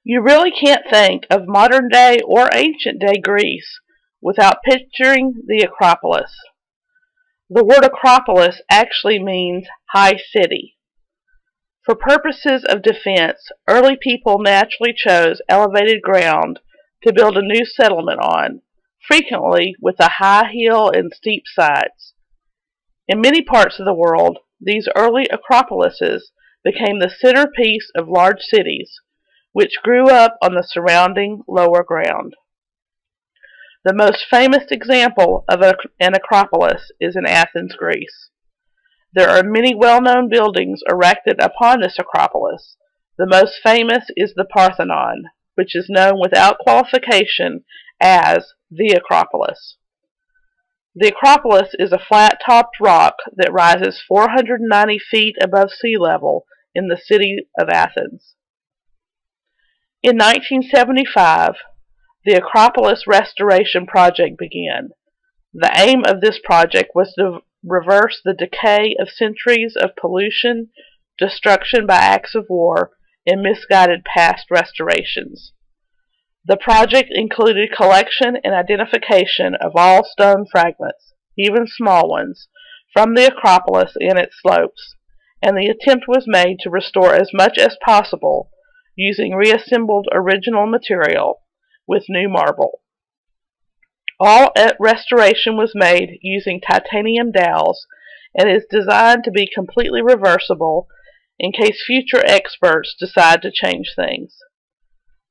You really can't think of modern day or ancient day Greece without picturing the Acropolis. The word Acropolis actually means high city. For purposes of defense, early people naturally chose elevated ground to build a new settlement on, frequently with a high hill and steep sides. In many parts of the world, these early acropolises became the centerpiece of large cities, which grew up on the surrounding lower ground. The most famous example of an acropolis is in Athens, Greece. There are many well-known buildings erected upon this acropolis. The most famous is the Parthenon, which is known without qualification as the Acropolis. The Acropolis is a flat-topped rock that rises 490 feet above sea level in the city of Athens. In 1975, the Acropolis Restoration Project began. The aim of this project was to reverse the decay of centuries of pollution, destruction by acts of war, and misguided past restorations. The project included collection and identification of all stone fragments, even small ones, from the Acropolis and its slopes, and the attempt was made to restore as much as possible using reassembled original material with new marble. All restoration was made using titanium dowels and is designed to be completely reversible in case future experts decide to change things.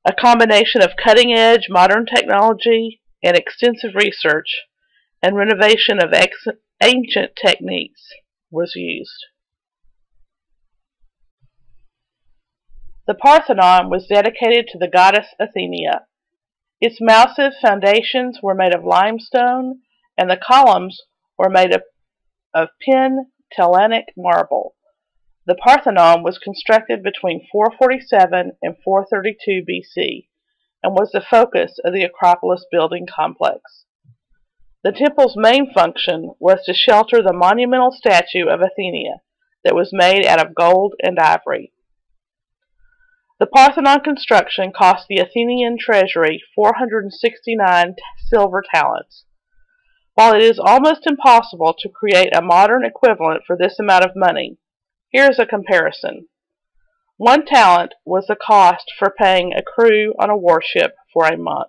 A combination of cutting-edge modern technology and extensive research and renovation of ancient techniques was used. The Parthenon was dedicated to the goddess Athena. Its massive foundations were made of limestone, and the columns were made of Pentellenic marble. The Parthenon was constructed between 447 and 432 BC, and was the focus of the Acropolis building complex. The temple's main function was to shelter the monumental statue of Athena that was made out of gold and ivory. The Parthenon construction cost the Athenian treasury 469 silver talents. While it is almost impossible to create a modern equivalent for this amount of money, here is a comparison. 1 talent was the cost for paying a crew on a warship for a month.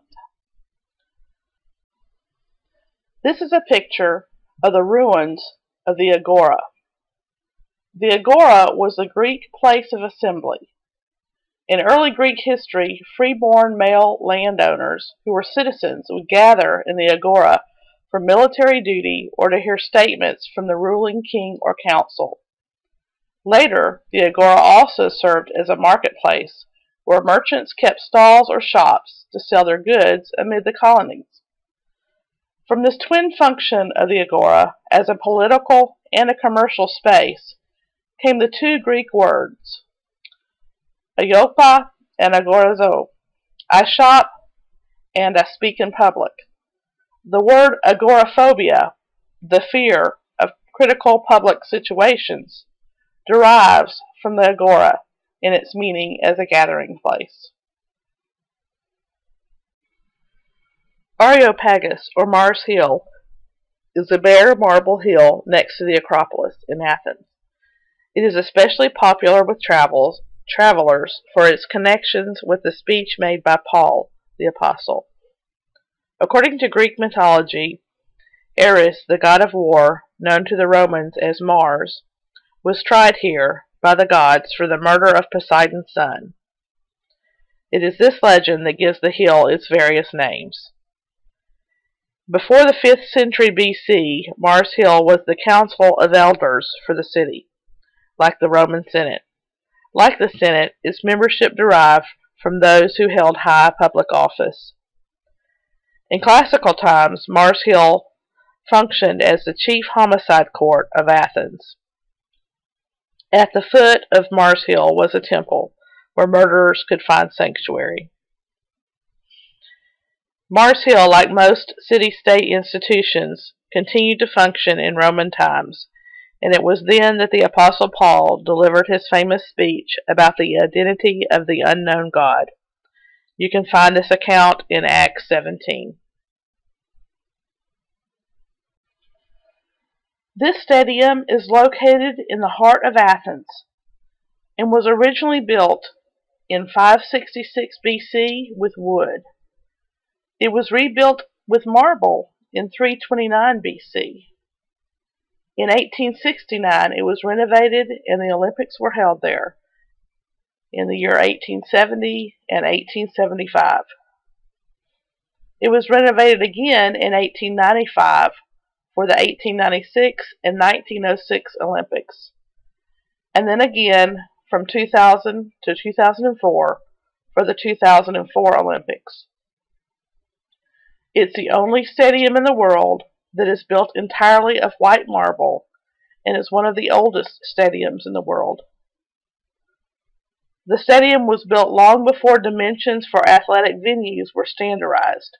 This is a picture of the ruins of the Agora. The Agora was the Greek place of assembly. In early Greek history, free-born male landowners who were citizens would gather in the Agora for military duty or to hear statements from the ruling king or council. Later, the Agora also served as a marketplace where merchants kept stalls or shops to sell their goods amid the colonies. From this twin function of the Agora as a political and a commercial space came the 2 Greek words, Aiopa and agorazo. I shop and I speak in public. The word agoraphobia, the fear of critical public situations, derives from the agora in its meaning as a gathering place. Areopagus, or Mars Hill, is a bare marble hill next to the Acropolis in Athens. It is especially popular with travelers for its connections with the speech made by Paul, the Apostle. According to Greek mythology, Ares, the god of war, known to the Romans as Mars, was tried here by the gods for the murder of Poseidon's son. It is this legend that gives the hill its various names. Before the 5th century BC, Mars Hill was the council of elders for the city, like the Roman Senate. Like the Senate, its membership derived from those who held high public office. In classical times, Mars Hill functioned as the chief homicide court of Athens. At the foot of Mars Hill was a temple where murderers could find sanctuary. Mars Hill, like most city-state institutions, continued to function in Roman times, and it was then that the Apostle Paul delivered his famous speech about the identity of the unknown God. You can find this account in Acts 17. This stadium is located in the heart of Athens and was originally built in 566 BC with wood. It was rebuilt with marble in 329 BC. In 1869 it was renovated and the Olympics were held there in the year 1870 and 1875. It was renovated again in 1895 for the 1896 and 1906 Olympics, and then again from 2000 to 2004 for the 2004 Olympics. It's the only stadium in the world that is built entirely of white marble and is one of the oldest stadiums in the world. The stadium was built long before dimensions for athletic venues were standardized,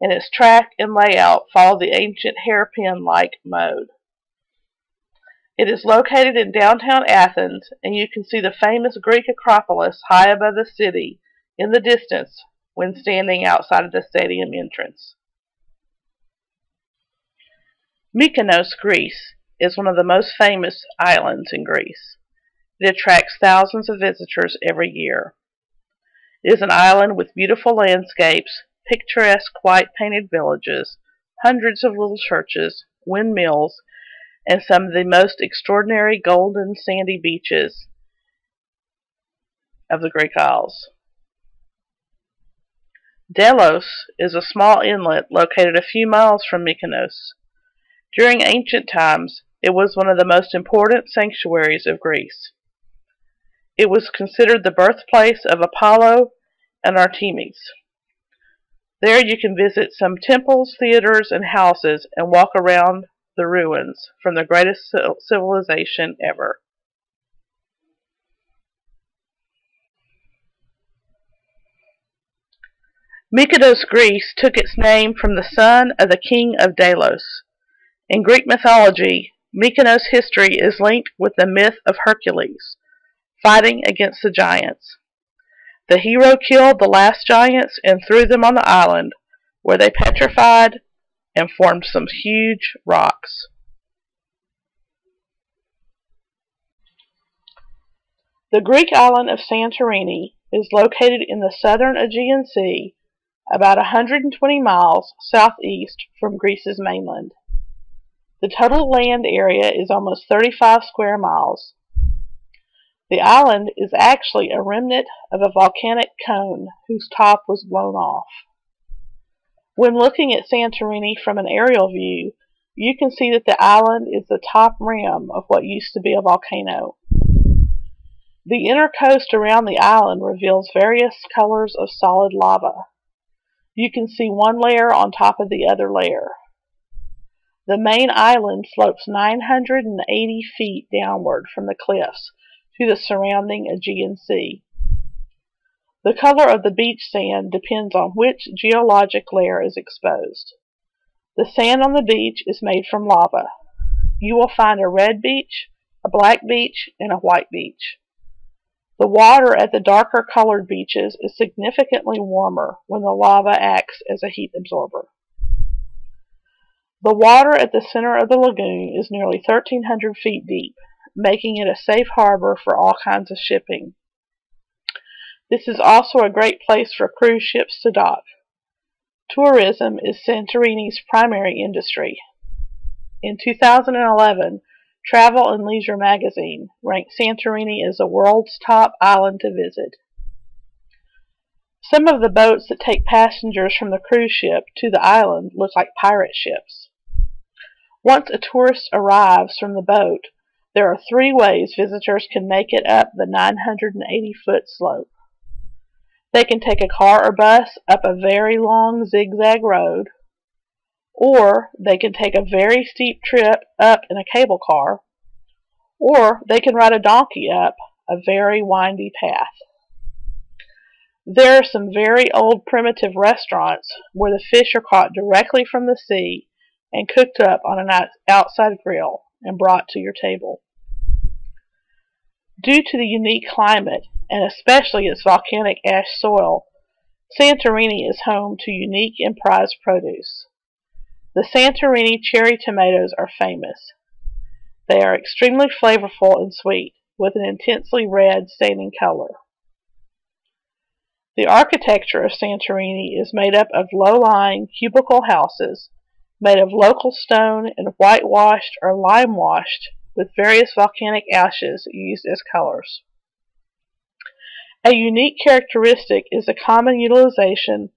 and its track and layout follow the ancient hairpin-like mode. It is located in downtown Athens, and you can see the famous Greek Acropolis high above the city in the distance when standing outside of the stadium entrance. Mykonos, Greece, is one of the most famous islands in Greece. It attracts thousands of visitors every year. It is an island with beautiful landscapes, picturesque white-painted villages, hundreds of little churches, windmills, and some of the most extraordinary golden sandy beaches of the Greek Isles. Delos is a small inlet located a few miles from Mykonos. During ancient times, it was one of the most important sanctuaries of Greece. It was considered the birthplace of Apollo and Artemis. There you can visit some temples, theaters, and houses and walk around the ruins from the greatest civilization ever. Mykonos, Greece took its name from the son of the king of Delos. In Greek mythology, Mykonos' history is linked with the myth of Hercules, fighting against the giants. The hero killed the last giants and threw them on the island, where they petrified and formed some huge rocks. The Greek island of Santorini is located in the southern Aegean Sea, about 120 miles southeast from Greece's mainland. The total land area is almost 35 square miles. The island is actually a remnant of a volcanic cone whose top was blown off. When looking at Santorini from an aerial view, you can see that the island is the top rim of what used to be a volcano. The inner coast around the island reveals various colors of solid lava. You can see one layer on top of the other layer. The main island slopes 980 feet downward from the cliffs to the surrounding Aegean Sea. The color of the beach sand depends on which geologic layer is exposed. The sand on the beach is made from lava. You will find a red beach, a black beach, and a white beach. The water at the darker colored beaches is significantly warmer when the lava acts as a heat absorber. The water at the center of the lagoon is nearly 1,300 feet deep, making it a safe harbor for all kinds of shipping. This is also a great place for cruise ships to dock. Tourism is Santorini's primary industry. In 2011, Travel and Leisure magazine ranked Santorini as the world's top island to visit. Some of the boats that take passengers from the cruise ship to the island look like pirate ships. Once a tourist arrives from the boat, there are 3 ways visitors can make it up the 980-foot slope. They can take a car or bus up a very long zigzag road, or they can take a very steep trip up in a cable car, or they can ride a donkey up a very windy path. There are some very old primitive restaurants where the fish are caught directly from the sea and cooked up on an outside grill and brought to your table. Due to the unique climate, and especially its volcanic ash soil, Santorini is home to unique and prized produce. The Santorini cherry tomatoes are famous. They are extremely flavorful and sweet, with an intensely red staining color. The architecture of Santorini is made up of low-lying cubicle houses made of local stone and whitewashed or lime-washed with various volcanic ashes used as colors. A unique characteristic is the common utilization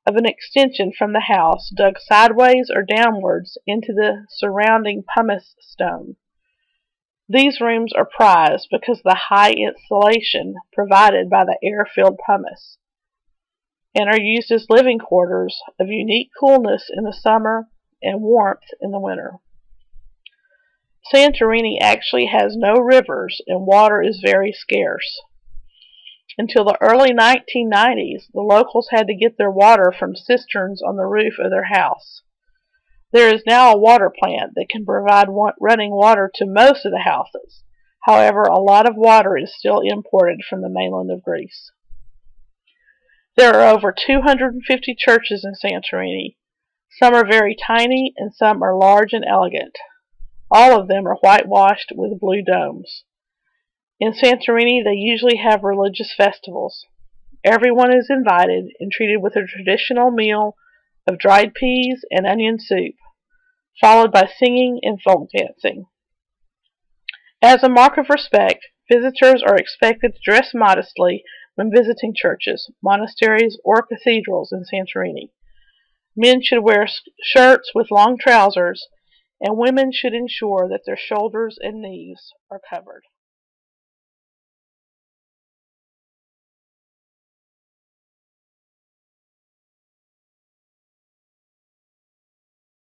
of an extension from the house dug sideways or downwards into the surrounding pumice stone. These rooms are prized because of the high insulation provided by the air-filled pumice, and are used as living quarters of unique coolness in the summer and warmth in the winter. Santorini actually has no rivers, and water is very scarce. Until the early 1990s, the locals had to get their water from cisterns on the roof of their house. There is now a water plant that can provide running water to most of the houses. However, a lot of water is still imported from the mainland of Greece. There are over 250 churches in Santorini. Some are very tiny and some are large and elegant. All of them are whitewashed with blue domes. In Santorini, they usually have religious festivals. Everyone is invited and treated with a traditional meal of dried peas and onion soup, followed by singing and folk dancing. As a mark of respect, visitors are expected to dress modestly when visiting churches, monasteries, or cathedrals in Santorini. Men should wear shirts with long trousers, and women should ensure that their shoulders and knees are covered.